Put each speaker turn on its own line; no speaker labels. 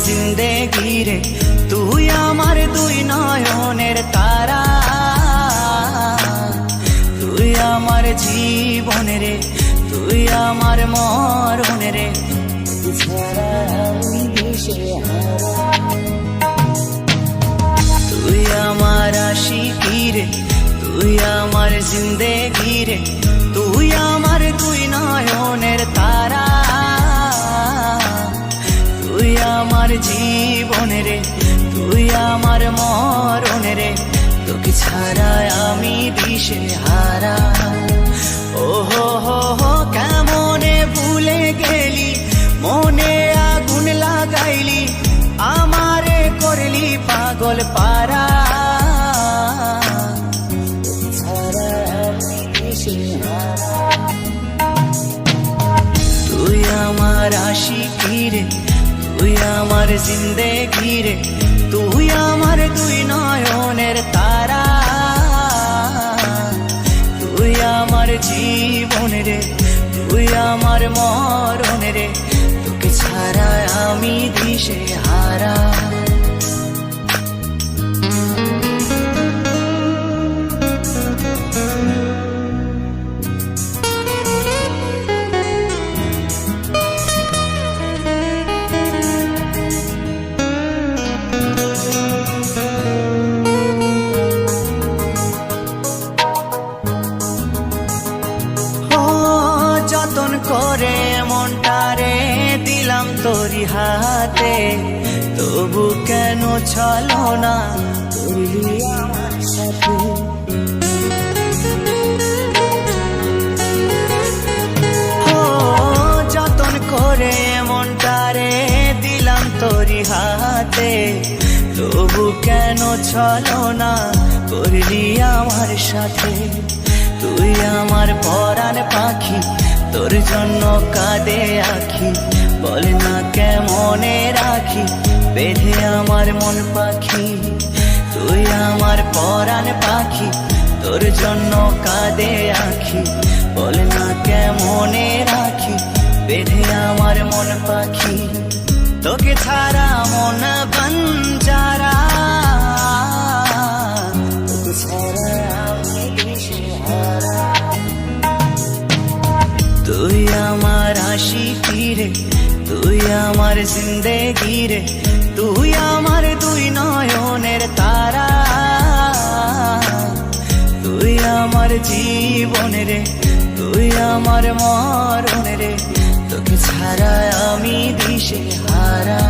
জিন্দেগি রে, তুই আমার দুই নয়নের তারা, তুই আমার জীবন রে, তুই আমার মরণ রে, ছাড়া আমি দিশেহারা। তুই আমার আশিকি রে, তুই আমার জিন্দেগি রে, তুই আমার দুই নয়নের তারা, তুই আমার জীবন রে, তুই আমার মরণ রে, তোকে ছাড়া আমি দিশেহারা। ও হো হো হো কেমনে ভুলে গেলি, মনে আগুন লাগাইলি, আমারে করলি পাগল পারা, ছাড়া আমি দিশেহারা। তুই আমার আশিকি রে, তুই আমার জিন্দেগি রে, তুই আমার দুই নয়নের তারা, তুই আমার জীবন রে, তুই আমার মরণ রে, তোকে ছাড়া আমি দিশেহারা। যতন করে মনটারে দিলাম তোরি হাতে, তবু কেন চলো না করলি আমার সাথে। যতন করে মনটারে দিলাম তোরি হাতে, তবু কেন চলো না করলি আমার সাথে। তুই আমার পরাণ পাখি, তোর জন্য কাঁদে আখি, বল না কেমনে রাখি বেঁধে আমার মন পাখি। তুই আমার পরাণ পাখি, তোর জন্য কাঁদে আখি, বল না কেমনে রাখি বেঁধে আমার মন পাখি। তোকে ছাড়া মন বঞ্জারা, তোকে ছাড়া আমি দিশেহারা। তুই আমার আশিকি রে, তুই আমার জিন্দেগি রে, তুই আমার দুই নয়নের তারা, তুই আমার জীবন রে, তুই আমার মরণ রে, তোকে ছাড়া আমি দিশেহারা।